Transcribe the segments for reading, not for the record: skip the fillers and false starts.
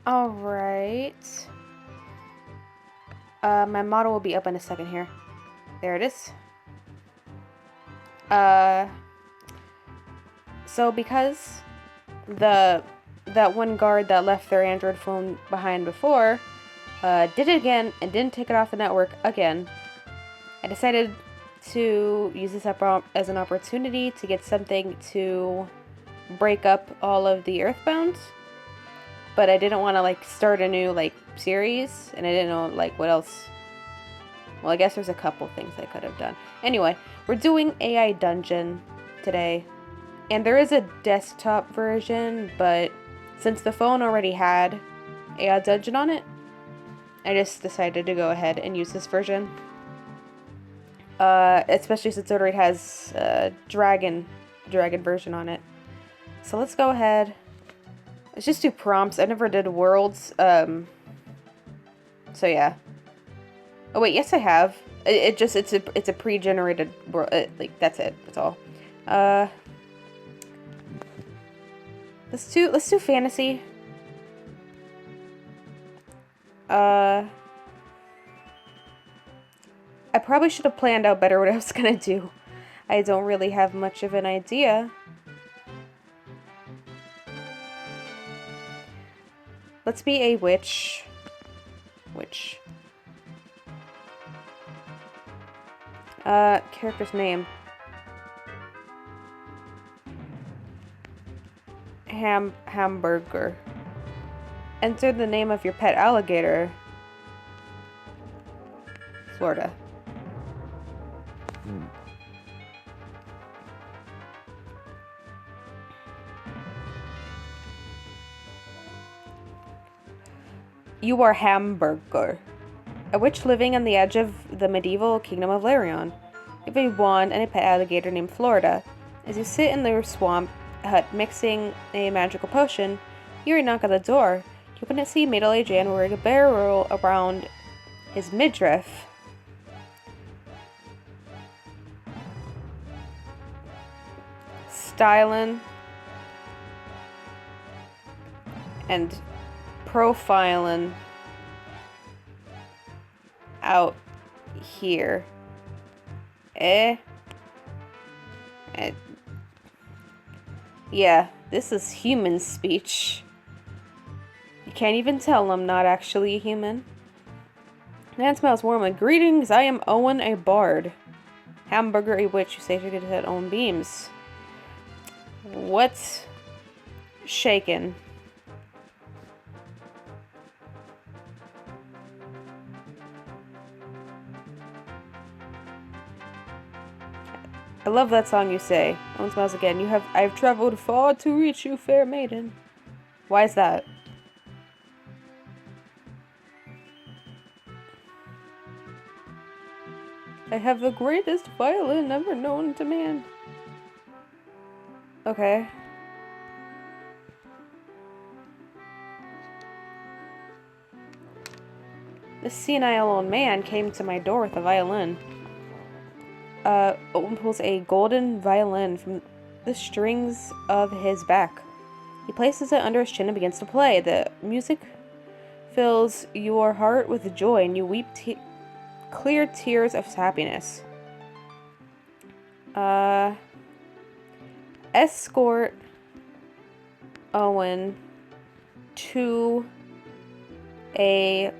Alright. My model will be up in a second here. There it is. So because that one guard that left their Android phone behind before did it again and didn't take it off the network again, I decided to use this as an opportunity to get something to break up all of the Earthbound, but I didn't want to like start a new like series, and I didn't know like what else. Well, I guess there's a couple things I could have done. Anyway, we're doing AI Dungeon today, and there is a desktop version, but since the phone already had AI Dungeon on it, I just decided to go ahead and use this version. Especially since it already has a dragon version on it. So let's go ahead. Let's just do prompts. I never did worlds. So yeah. Oh wait, yes I have. It's a pre-generated world. Like that's it. That's all. Let's do fantasy. I probably should have planned out better what I was gonna do. I don't really have much of an idea. Let's be a witch. Character's name. Hamburger. Enter the name of your pet alligator. Florida. You are Hamburger, a witch living on the edge of the medieval kingdom of Larion. You have a wand and a pet alligator named Florida. As you sit in your swamp hut mixing a magical potion, you hear a knock at the door. You open to see a middle-aged man wearing a barrel around his midriff. Styling and profiling out here. Yeah, this is human speech. You can't even tell I'm not actually a human. Man smells warmly. Greetings, I am Owen, a bard. Hamburger, a witch who satiated his own beams. What's shaken? I love that song you say. Owen smiles again. I've traveled far to reach you, fair maiden. Why is that? I have the greatest violin ever known to man. Okay. This senile old man came to my door with a violin. Owen pulls a golden violin from the strings of his back. He places it under his chin and begins to play. The music fills your heart with joy, and you weep clear tears of happiness. Escort Owen to a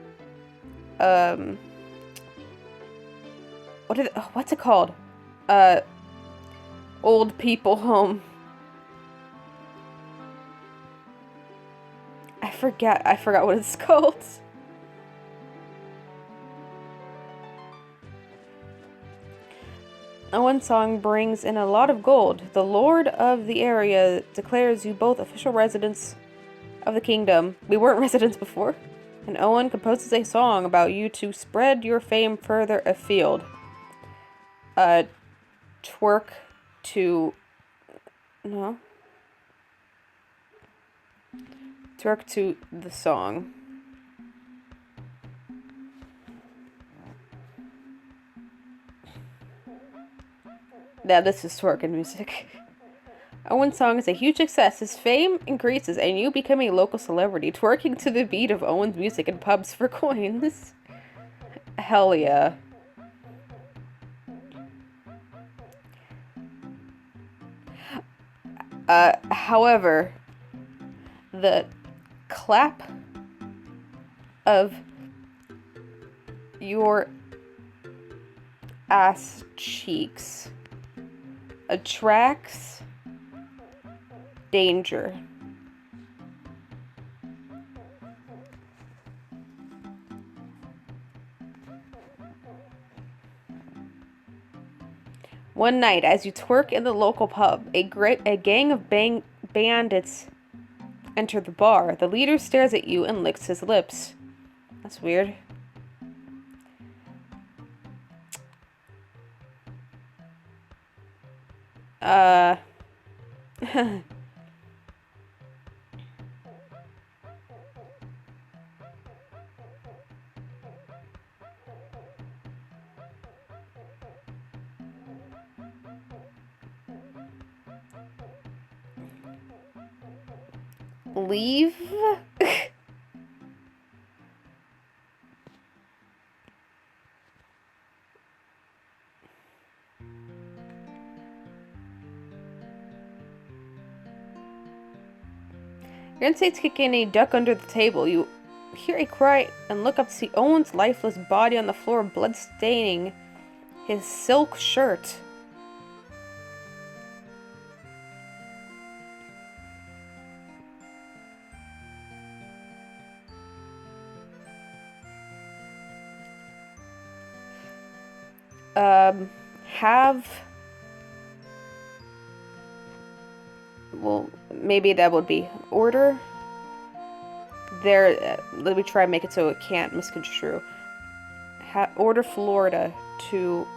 what's it called? Old people home. I forgot what it's called. One song brings in a lot of gold. The lord of the area declares you both official residents of the kingdom. We weren't residents before. And Owen composes a song about you to spread your fame further afield. Twerk to... No. Twerk to the song. Yeah, this is twerking music. Owen's song is a huge success. His fame increases, and you become a local celebrity, twerking to the beat of Owen's music in pubs for coins. Hell yeah. However, the clap of your ass cheeks attracts danger. One night, as you twerk in the local pub, a gang of bandits enter the bar. The leader stares at you and licks his lips. That's weird. Leave? Your instincts kick in, a duck under the table. You hear a cry and look up to see Owen's lifeless body on the floor, blood staining his silk shirt. Well, maybe that would be order. There, let me try and make it so it can't misconstrue. Order Florida to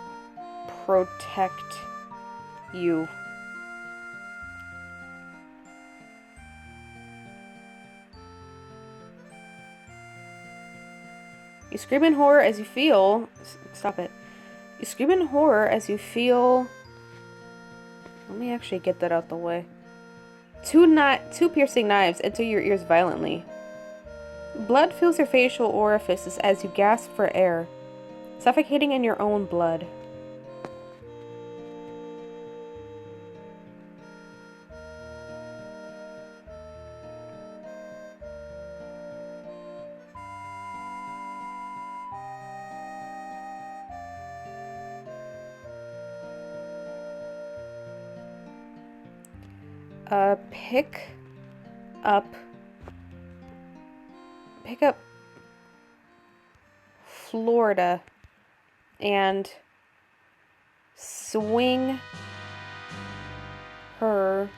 protect you. You scream in horror as you feel... Stop it. You scream in horror as you feel... Let me actually get that out the way. Two piercing knives enter your ears violently. Blood fills your facial orifices as you gasp for air, suffocating in your own blood. Pick up Florida and swing her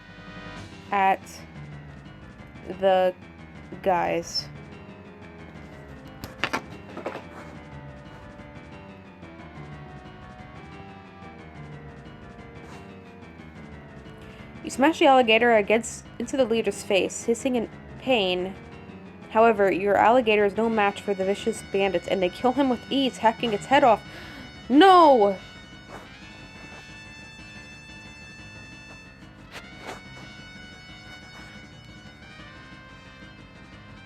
at the guys. You smash the alligator into the leader's face, hissing in pain. However, your alligator is no match for the vicious bandits, and they kill him with ease, hacking its head off. No!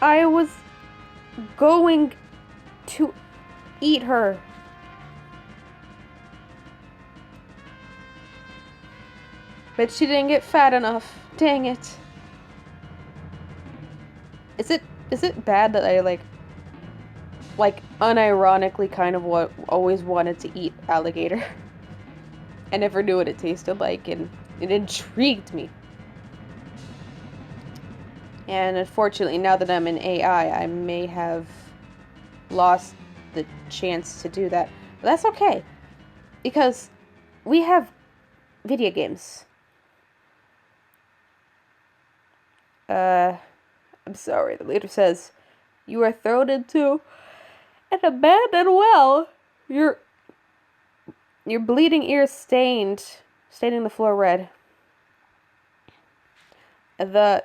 I was going to eat her. But she didn't get fat enough. Dang it. Is it bad that I like unironically kind of always wanted to eat alligator? I never knew what it tasted like, and it intrigued me. And unfortunately, now that I'm in AI, I may have lost the chance to do that. But that's okay, because we have video games. I'm sorry, the leader says. You are thrown into an abandoned well. Your bleeding ears staining the floor red. The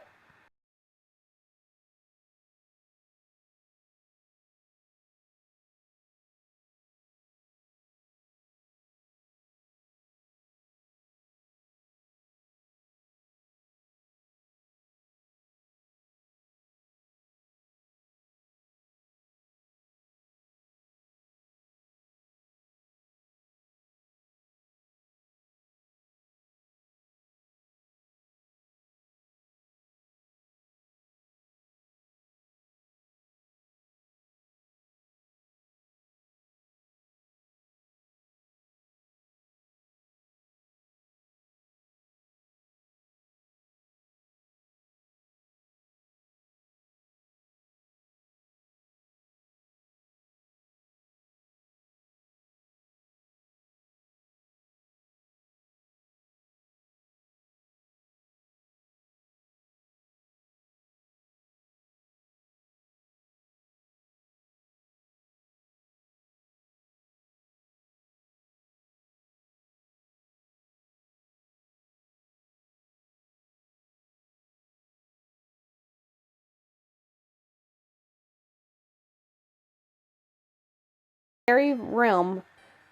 fairy realm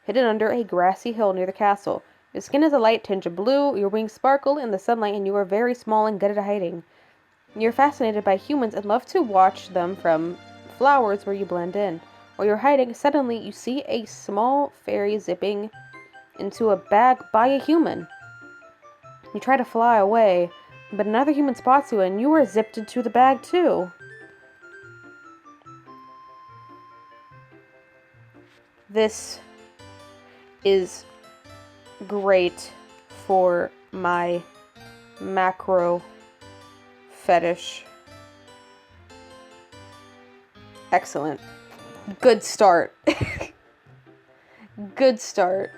hidden under a grassy hill near the castle. Your skin is a light tinge of blue, your wings sparkle in the sunlight, and you are very small and good at hiding. You're fascinated by humans and love to watch them from flowers where you blend in. While you're hiding, suddenly you see a small fairy zipping into a bag by a human. You try to fly away, but another human spots you and you are zipped into the bag too. This is great for my macro fetish. Excellent. Good start. Good start.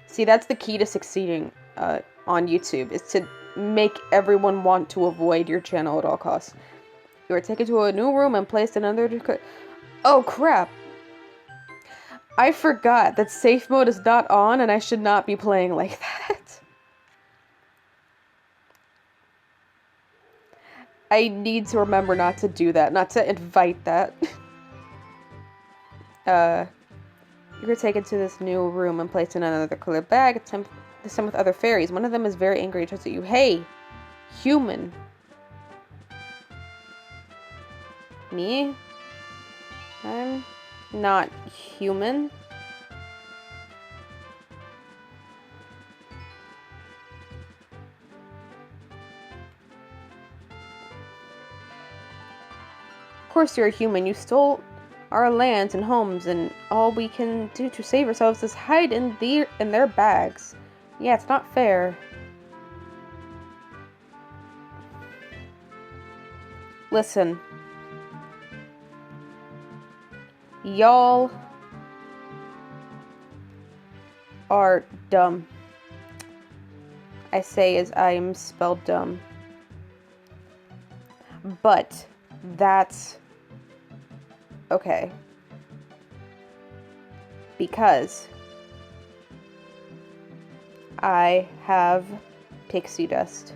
See, that's the key to succeeding on YouTube, is to make everyone want to avoid your channel at all costs. You are taken to a new room and placed in another... Oh, crap. I forgot that safe mode is not on and I should not be playing like that. I need to remember not to do that, not to invite that. You were taken to this new room and placed in another colored bag, this time with other fairies. One of them is very angry and turns at you. Hey, human. Me? I'm not human. Of course you're a human. You stole our lands and homes, and all we can do to save ourselves is hide in their bags. Yeah, it's not fair. Listen. Y'all are dumb. I say as I'm spelled dumb. But that's okay. Because I have pixie dust.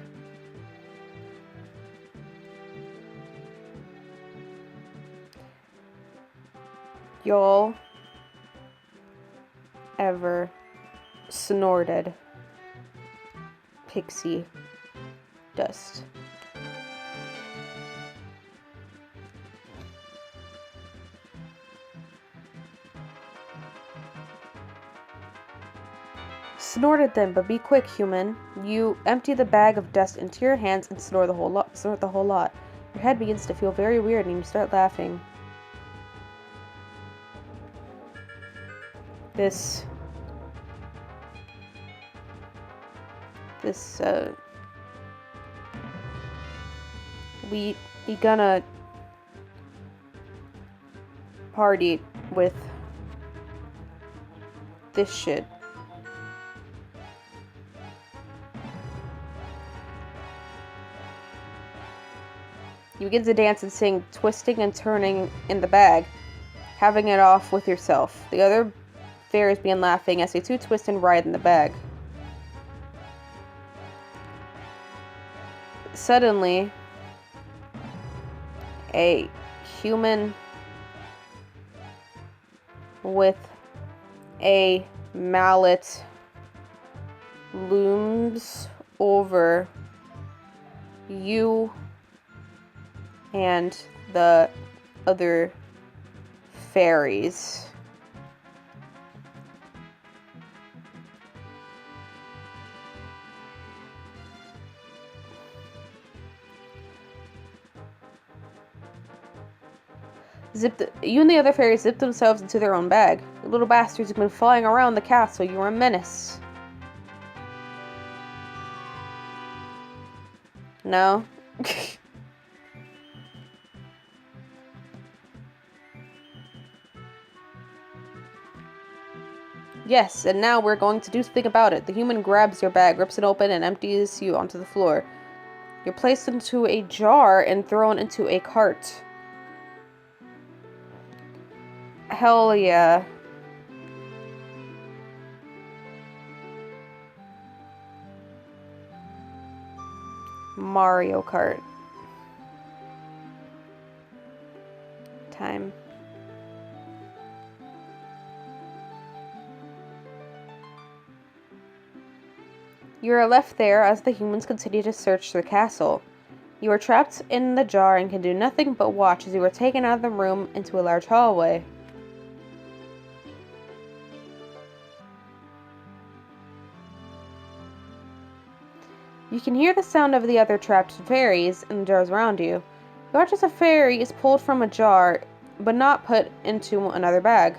Y'all ever snorted pixie dust? Snorted them, but be quick, human. You empty the bag of dust into your hands and snort the whole lot. Your head begins to feel very weird and you start laughing. We gonna party with this shit. You begin to dance and sing, twisting and turning in the bag, having it off with yourself. The other fairies begin laughing as they too twist and ride in the bag. Suddenly, a human with a mallet looms over you and the other fairies. You and the other fairies zip themselves into their own bag. The little bastards have been flying around the castle. You are a menace. No? Yes, and now we're going to do something about it. The human grabs your bag, rips it open, and empties you onto the floor. You're placed into a jar and thrown into a cart. Hell yeah. Mario Kart. Time. You are left there as the humans continue to search the castle. You are trapped in the jar and can do nothing but watch as you are taken out of the room into a large hallway. You can hear the sound of the other trapped fairies in the jars around you. You watch as a fairy is pulled from a jar, but not put into another bag.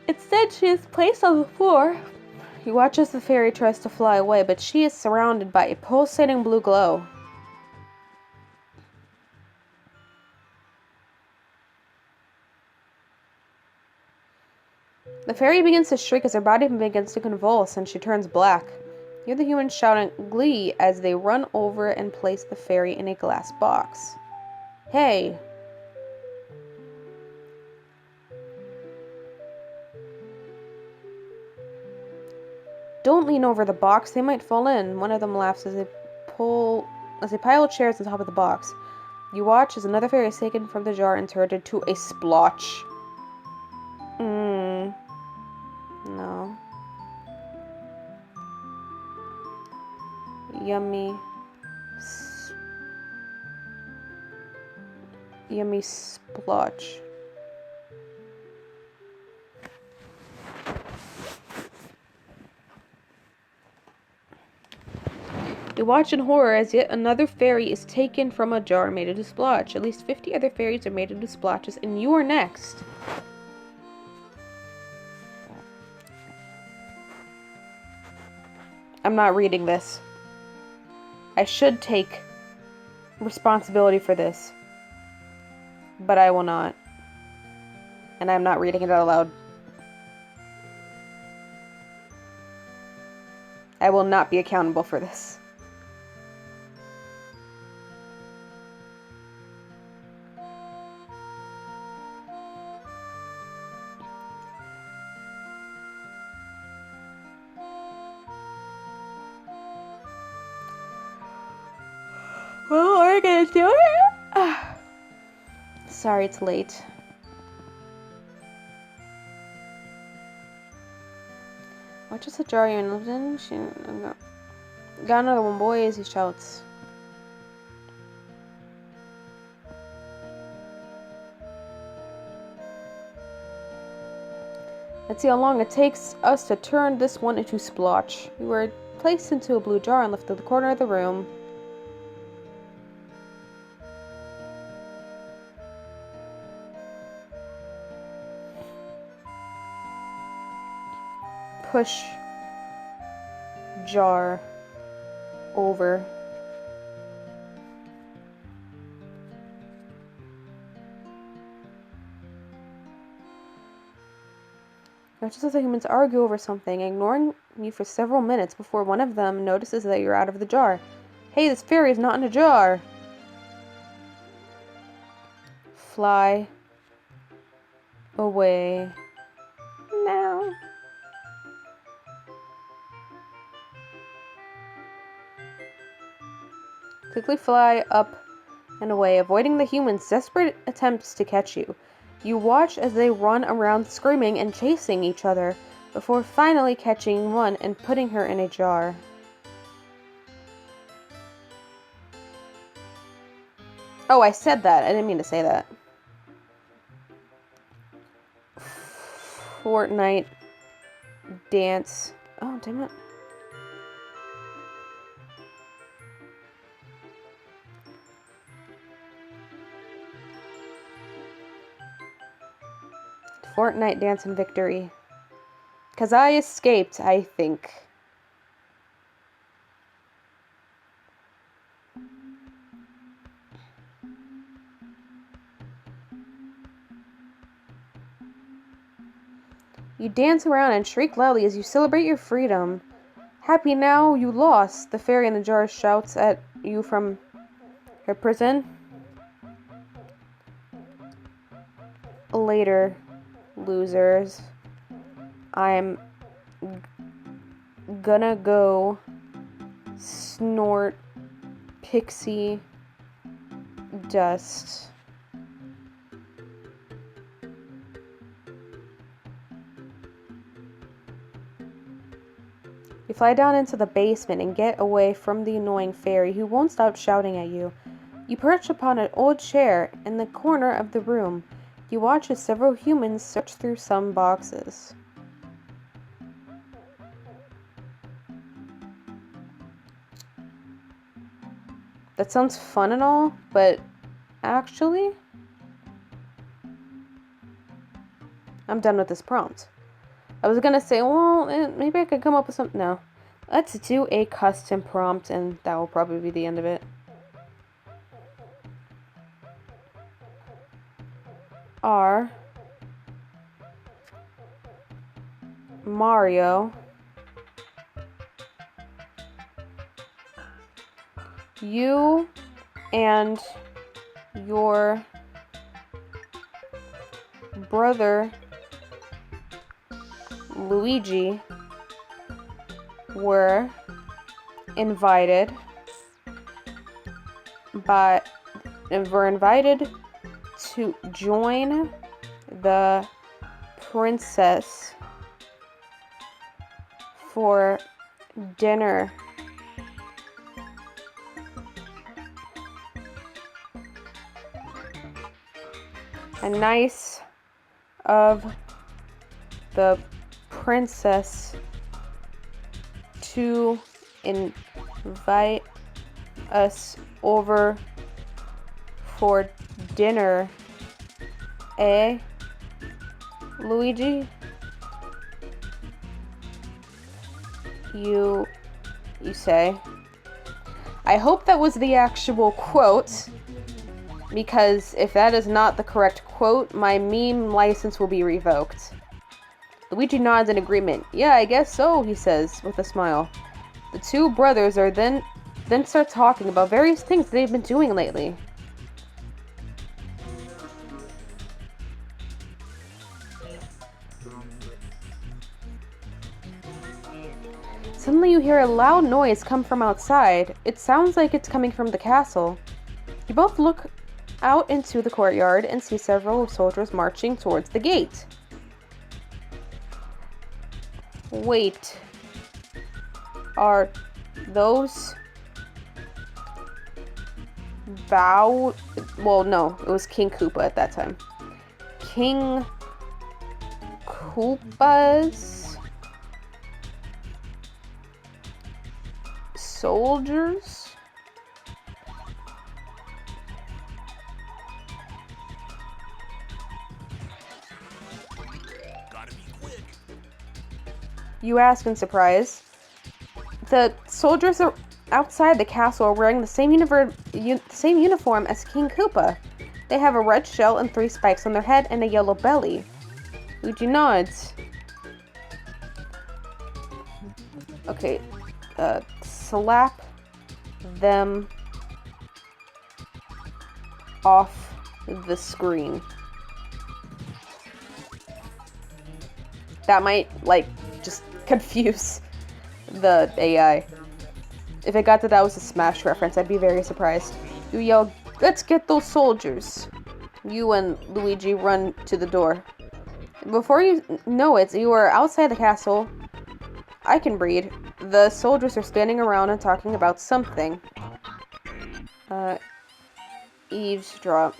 Instead, she is placed on the floor. You watch as the fairy tries to fly away, but she is surrounded by a pulsating blue glow. The fairy begins to shriek as her body begins to convulse and she turns black. You hear the humans shouting glee as they run over and place the fairy in a glass box. Hey! Don't lean over the box, they might fall in. One of them laughs as they pile chairs on top of the box. You watch as another fairy is taken from the jar and turned into a splotch. No. Yummy. Yummy splotch. You watch in horror as yet another fairy is taken from a jar made into splotch. At least 50 other fairies are made into splotches, and you are next. I'm not reading this. I should take responsibility for this, but I will not. And I'm not reading it out loud. I will not be accountable for this. Well, we're gonna do it. Sorry it's late. Watch as the jar you're in. Got another one, boys, he shouts. Let's see how long it takes us to turn this one into splotch. We were placed into a blue jar and left in the corner of the room. Push jar over. Watch as the humans argue over something, ignoring you for several minutes before one of them notices that you're out of the jar. Hey, this fairy is not in a jar. Fly away now. Quickly fly up and away, avoiding the humans' desperate attempts to catch you. You watch as they run around screaming and chasing each other before finally catching one and putting her in a jar. Oh, I said that. I didn't mean to say that. Fortnite dance. Oh, damn it. Fortnite dance and victory. 'Cause I escaped, I think. You dance around and shriek loudly as you celebrate your freedom. Happy now you lost, the fairy in the jar shouts at you from her prison. Later, losers. I'm gonna go snort pixie dust. You fly down into the basement and get away from the annoying fairy who won't stop shouting at you. You perch upon an old chair in the corner of the room. You watch as several humans search through some boxes. That sounds fun and all, but actually, I'm done with this prompt. I was gonna say, well, maybe I could come up with something. No. Let's do a custom prompt, and that will probably be the end of it. Are Mario you and your brother Luigi were invited to join the princess for dinner. And nice of the princess to invite us over for dinner, eh, Luigi? You say. I hope that was the actual quote, because if that is not the correct quote, my meme license will be revoked. Luigi nods in agreement. Yeah, I guess so, he says, with a smile. The two brothers are then start talking about various things they've been doing lately. Suddenly you hear a loud noise come from outside. It sounds like it's coming from the castle. You both look out into the courtyard and see several soldiers marching towards the gate. Wait. Are those well, no, it was King Koopa at that time. King Koopa's soldiers? Gotta be quick. You ask in surprise. The soldiers are outside the castle are wearing the same uniform as King Koopa. They have a red shell and 3 spikes on their head and a yellow belly. Luigi nods. Okay, slap them off the screen. That might, just confuse the AI. If it got that was a Smash reference, I'd be very surprised. You yell, "Let's get those soldiers!" You and Luigi run to the door. Before you know it, you are outside the castle. I can read. The soldiers are standing around and talking about something. Eavesdrop.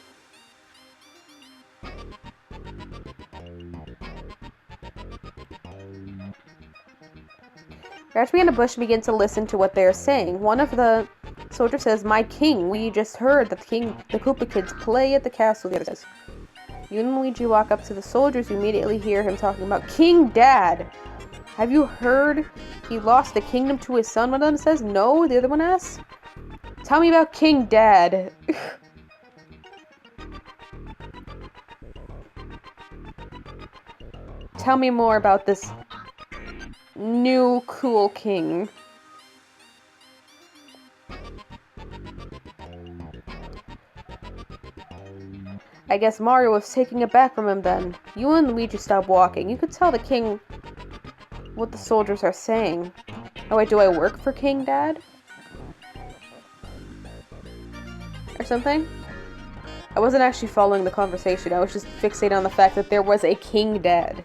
Crouch behind a bush and begin to listen to what they are saying. One of the soldiers says, "My king, we just heard that the Koopa kids play at the castle." The other says. You and Luigi walk up to the soldiers. You immediately hear him talking about King Dad. Have you heard he lost the kingdom to his son? One of them says. No, the other one asks. Tell me about King Dad. Tell me more about this new cool king. I guess Mario was taking it back from him then. You and Luigi stop walking. You could tell the king what the soldiers are saying. Oh wait, do I work for King Dad? Or something? I wasn't actually following the conversation. I was just fixated on the fact that there was a King Dad.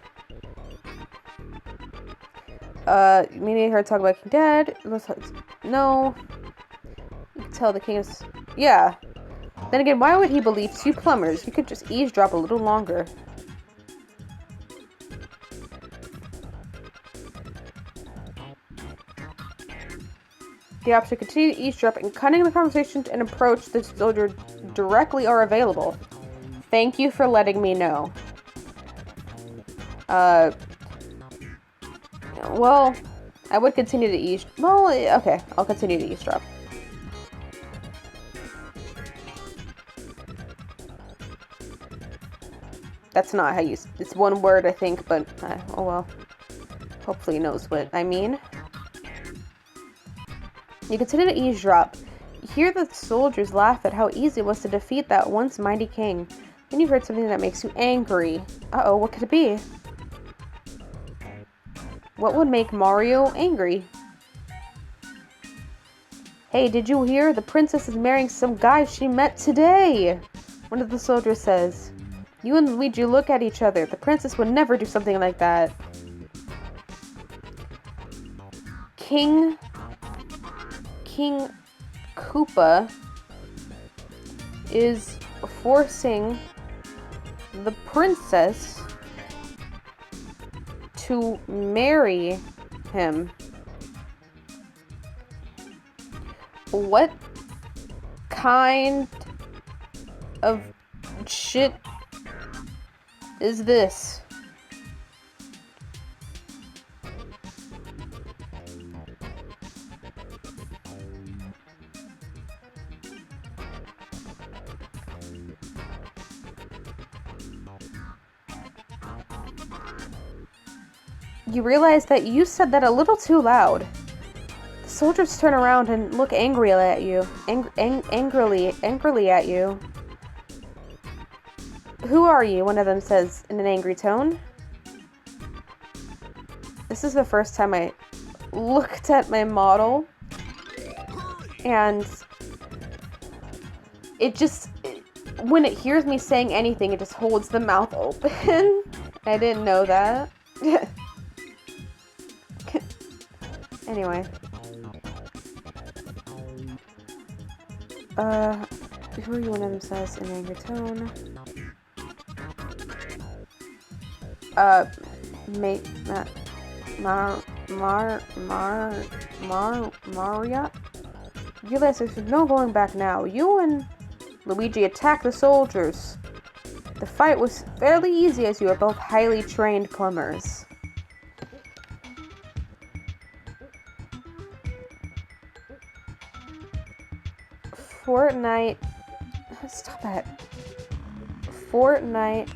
Me and her talk about King Dad. No. You can tell the king is... Yeah. Then again, why would he believe two plumbers? You could just eavesdrop a little longer. The option to continue to eavesdrop and cutting the conversation and approach the soldier directly are available. Thank you for letting me know. Well, I would continue to eavesdrop. Well, okay, I'll continue to eavesdrop. That's not how you... It's one word, I think, but... oh well. Hopefully he knows what I mean. You continue to eavesdrop. You hear the soldiers laugh at how easy it was to defeat that once mighty king. Then you've heard something that makes you angry. Uh-oh, what could it be? What would make Mario angry? Hey, did you hear? The princess is marrying some guy she met today. One of the soldiers says. You and Luigi look at each other. The princess would never do something like that. King Koopa is forcing the princess to marry him. What kind of shit is this? You realize that you said that a little too loud. The soldiers turn around and look angrily at you. Angrily at you. Who are you? One of them says in an angry tone. This is the first time I looked at my model. And it just... When it hears me saying anything, it just holds the mouth open. I didn't know that. Anyway. Who are you? One of them says in an angry tone. Maria? You realize there's no going back now. You and Luigi attacked the soldiers. The fight was fairly easy as you are both highly trained plumbers. Fortnite. Stop it. Fortnite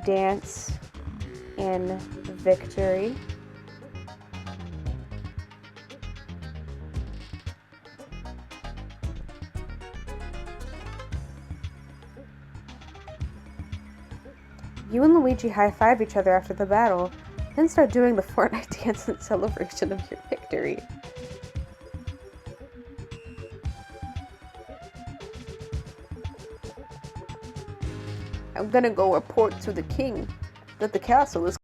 dance in victory. You and Luigi high-five each other after the battle, then start doing the Fortnite dance in celebration of your victory. I'm gonna go report to the king that the castle is